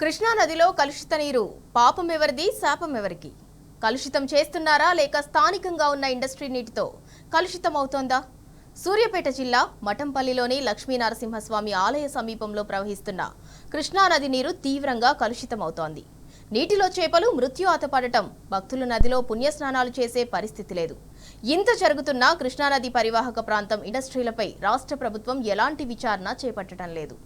కృష్ణా నదిలో కలుషిత నీరు పాపం ఎవరిది శాపం ఎవరికి? కలుషితం చేస్తున్నారా లేక స్థానికంగా ఉన్న ఇండస్ట్రీ నీటితో కలుషితం అవుతోందా? సూర్యాపేట జిల్లా మఠంపల్లిలోని లక్ష్మీనరసింహస్వామి ఆలయ సమీపంలో ప్రవహిస్తున్న కృష్ణా నది నీరు తీవ్రంగా కలుషితమవుతోంది. నీటిలో చేపలు మృత్యువాత పడటం, భక్తులు నదిలో పుణ్యస్నానాలు చేసే పరిస్థితి లేదు. ఇంత జరుగుతున్నా కృష్ణానది పరివాహక ప్రాంతం ఇండస్ట్రీలపై రాష్ట్ర ప్రభుత్వం ఎలాంటి విచారణ చేపట్టడం లేదు.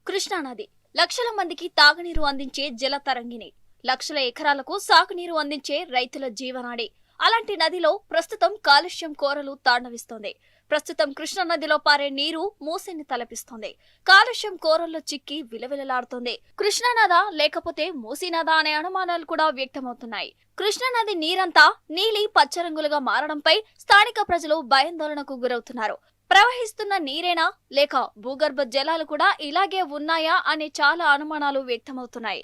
కృష్ణానది లక్షల మందికి తాగునీరు అందించే జల తరంగిణి, లక్షల ఎకరాలకు సాగునీరు అందించే రైతుల జీవనాడి. అలాంటి నదిలో ప్రస్తుతం కాలుష్యం కోరలు తాండవిస్తోంది. ప్రస్తుతం కృష్ణానదిలో పారే నీరు మూసిని తలపిస్తోంది. కాలుష్యం కోరల్లో చిక్కి విలవిలలాడుతోంది. కృష్ణానదా లేకపోతే మూసీనదా అనే అనుమానాలు కూడా వ్యక్తమవుతున్నాయి. కృష్ణానది నీరంతా నీలి పచ్చరంగులుగా మారడంపై స్థానిక ప్రజలు భయాందోళనకు గురవుతున్నారు. ప్రవహిస్తున్న నీరేనా లేక భూగర్భ జలాలు కూడా ఇలాగే ఉన్నాయా అనే చాలా అనుమానాలు వ్యక్తమవుతున్నాయి.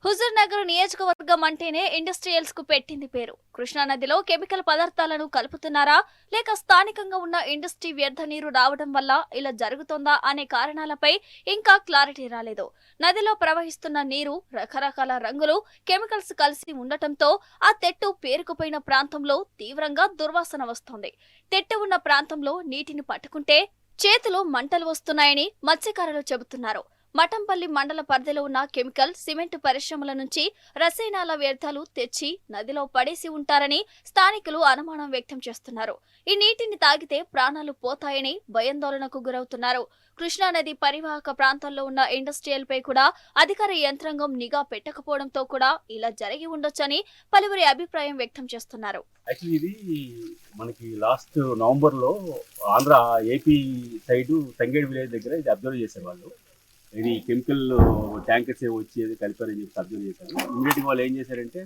హుజూర్ నగర్ నియోజకవర్గం అంటేనే ఇండస్ట్రియల్స్ కు పెట్టింది పేరు. కృష్ణానదిలో కెమికల్ పదార్థాలను కలుపుతున్నారా లేక స్థానికంగా ఉన్న ఇండస్ట్రీ వ్యర్థ నీరు రావడం వల్ల ఇలా జరుగుతోందా అనే కారణాలపై ఇంకా క్లారిటీ రాలేదు. నదిలో ప్రవహిస్తున్న నీరు రకరకాల రంగులు, కెమికల్స్ కలిసి ఉండటంతో ఆ తెట్టు పేరుకుపోయిన ప్రాంతంలో తీవ్రంగా దుర్వాసన వస్తోంది. తెట్టు ఉన్న ప్రాంతంలో నీటిని పట్టుకుంటే చేతులు మంటలు వస్తున్నాయని మత్స్యకారులు చెబుతున్నారు. మఠంపల్లి మండల పరిధిలో ఉన్న కెమికల్, సిమెంట్ పరిశ్రమల నుంచి రసాయనాల వ్యర్థాలు తెచ్చి నదిలో పడేసి ఉంటారని స్థానికులు అనుమానం వ్యక్తం చేస్తున్నారు. ఈ నీటిని తాగితే ప్రాణాలు పోతాయని భయాందోళనకు గురవుతున్నారు. కృష్ణానది పరివాహక ప్రాంతాల్లో ఉన్న ఇండస్ట్రియల్ పై కూడా అధికార యంత్రాంగం నిఘా పెట్టకపోవడంతో కూడా ఇలా జరిగి ఉండొచ్చని పలువురి అభిప్రాయం వ్యక్తం చేస్తున్నారు. ఇది మనకి లాస్ట్ నవంబర్ లో ఆంధ్ర ఏపీ సైడ్ తంగేడు విలేజ్ దగ్గర ఇది అబ్జర్వ్ చేసేవాళ్ళు. ఇది కెమికల్ ట్యాంకర్స్ వచ్చి కలిపారని చెప్పి అబ్జర్వ్ చేశారు. ఇమీడియట్గా వాళ్ళు ఏం చేశారంటే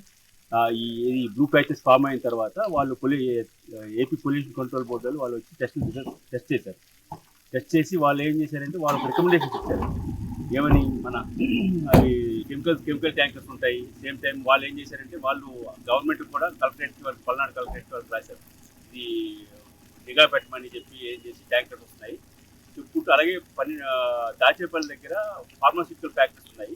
ఈ బ్లూ ప్యాచెస్ ఫామ్ అయిన తర్వాత వాళ్ళు ఏపీ పొల్యూషన్ కంట్రోల్ బోర్డు వాళ్ళు వచ్చి టెస్ట్ చేశారు. టెస్ట్ చేసి వాళ్ళు ఏం చేశారంటే వాళ్ళకి రికమెండేషన్స్ ఇచ్చారు. ఏమని మన అవి కెమికల్ ట్యాంకర్స్ ఉంటాయి. సేమ్ టైం వాళ్ళు ఏం చేశారంటే వాళ్ళు గవర్నమెంట్ కూడా కలెక్టరేట్కి వాళ్ళకి పల్నాడు కలెక్టరేట్కి వాళ్ళకి రాశారు. ఇది నిఘా పెట్టమని చెప్పి ఏం చేసి ట్యాంకర్స్ వస్తున్నాయి చుట్టూ. అలాగే దాచేపల్లి దగ్గర ఫార్మాస్యూటికల్ ఫ్యాక్టరీస్ ఉన్నాయి.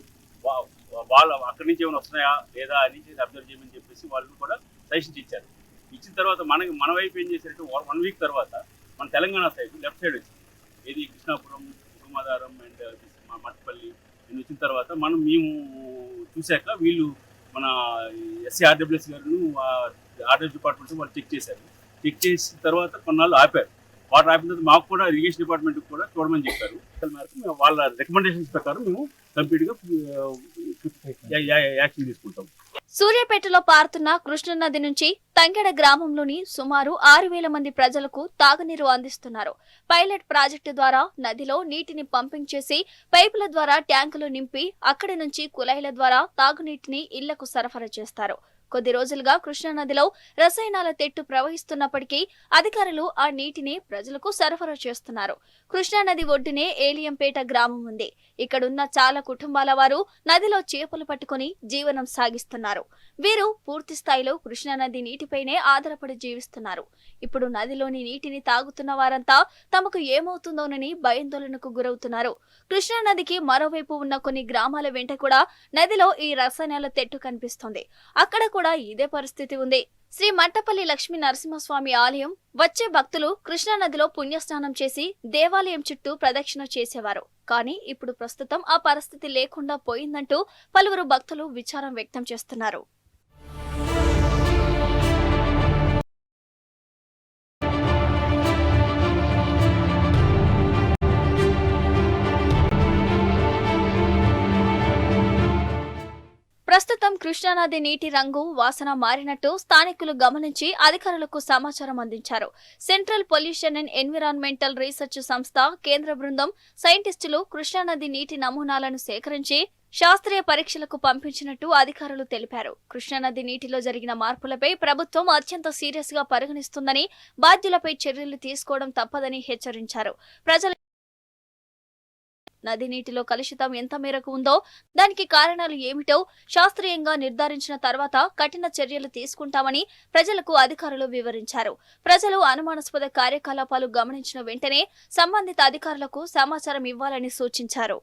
వాళ్ళు అక్కడి నుంచి ఏమైనా వస్తున్నాయా లేదా అని అబ్జర్వ్ చేయమని చెప్పేసి వాళ్ళు కూడా సజెషన్స్ ఇచ్చారు. ఇచ్చిన తర్వాత మన వైపు ఏం చేశారంటే 1 వీక్ తర్వాత మన తెలంగాణ సైడ్ లెఫ్ట్ సైడ్ వచ్చింది. ఏది కృష్ణాపురం, గురుమాధారం అండ్ మట్టపల్లి నేను వచ్చిన తర్వాత మేము చూశాక వీళ్ళు మన SCRWS గారు ఆర్డర్ డిపార్ట్మెంట్ వాళ్ళు చెక్ చేశారు. చెక్ చేసిన తర్వాత కొన్నాళ్ళు ఆపారు. వాటర్ ఆపిన తర్వాత మాకు కూడా ఇరిగేషన్ డిపార్ట్మెంట్ కూడా చూడమని చెప్పారు. వాళ్ళ రికమెండేషన్స్ ప్రకారం మేము కంప్లీట్ గా యాక్షన్ తీసుకుంటాం. సూర్యాపేటలో పారుతున్న కృష్ణానది నుంచి తంగెడ గ్రామంలోని సుమారు 6,000 మంది ప్రజలకు తాగునీరు అందిస్తున్నారు. పైలట్ ప్రాజెక్టు ద్వారా నదిలో నీటిని పంపింగ్ చేసి పైపుల ద్వారా ట్యాంకులు నింపి అక్కడి నుంచి కుళాయిల ద్వారా తాగునీటిని ఇళ్లకు సరఫరా చేస్తారు. కొద్ది రోజులుగా కృష్ణానదిలో రసాయనాల తెట్టు ప్రవహిస్తున్నప్పటికీ అధికారులు ఆ నీటిని ప్రజలకు సరఫరా చేస్తున్నారు. కృష్ణానది ఒడ్డునే ఏలియంపేట గ్రామం ఉంది. ఇక్కడున్న చాలా కుటుంబాల వారు నదిలో చేపలు పట్టుకుని జీవనం సాగిస్తున్నారు. వీరు పూర్తి స్థాయిలో కృష్ణానది నీటిపైనే ఆధారపడి జీవిస్తున్నారు. ఇప్పుడు నదిలోని నీటిని తాగుతున్న వారంతా తమకు ఏమవుతుందోనని భయాందోళనకు గురవుతున్నారు. కృష్ణానదికి మరోవైపు ఉన్న కొన్ని గ్రామాల వెంట కూడా నదిలో ఈ రసాయనాల తెట్టు కనిపిస్తోంది. అక్కడ కూడా ఇదే పరిస్థితి ఉంది. శ్రీ మట్టపల్లి లక్ష్మీ నరసింహస్వామి ఆలయం వచ్చే భక్తులు కృష్ణానదిలో పుణ్యస్నానం చేసి దేవాలయం చుట్టూ ప్రదక్షిణ చేసేవారు. కానీ ఇప్పుడు ప్రస్తుతం ఆ పరిస్థితి లేకుండా పోయిందంటూ పలువురు భక్తులు విచారం వ్యక్తం చేస్తున్నారు. ప్రస్తుతం కృష్ణానది నీటి రంగు, వాసన మారినట్టు స్థానికులు గమనించి అధికారులకు సమాచారం అందించారు. Central pollution and environmental research సంస్థ కేంద్ర బృందం సైంటిస్టులు కృష్ణానది నీటి నమూనాలను సేకరించి శాస్త్రీయ పరీక్షలకు పంపించినట్టు అధికారులు తెలిపారు. కృష్ణానది నీటిలో జరిగిన మార్పులపై ప్రభుత్వం అత్యంత సీరియస్ గా పరిగణిస్తుందని, బాధ్యులపై చర్యలు తీసుకోవడం తప్పదని హెచ్చరించారు. ప్రజలు నది నీటిలో కలుషితం ఎంత మేరకు ఉందో, దానికి కారణాలు ఏమిటో శాస్త్రీయంగా నిర్ధారించిన తర్వాత కఠిన చర్యలు తీసుకుంటామని ప్రజలకు అధికారులు వివరించారు. ప్రజలు అనుమానాస్పద కార్యకలాపాలు గమనించిన వెంటనే సంబంధిత అధికారులకు సమాచారం ఇవ్వాలని సూచించారు.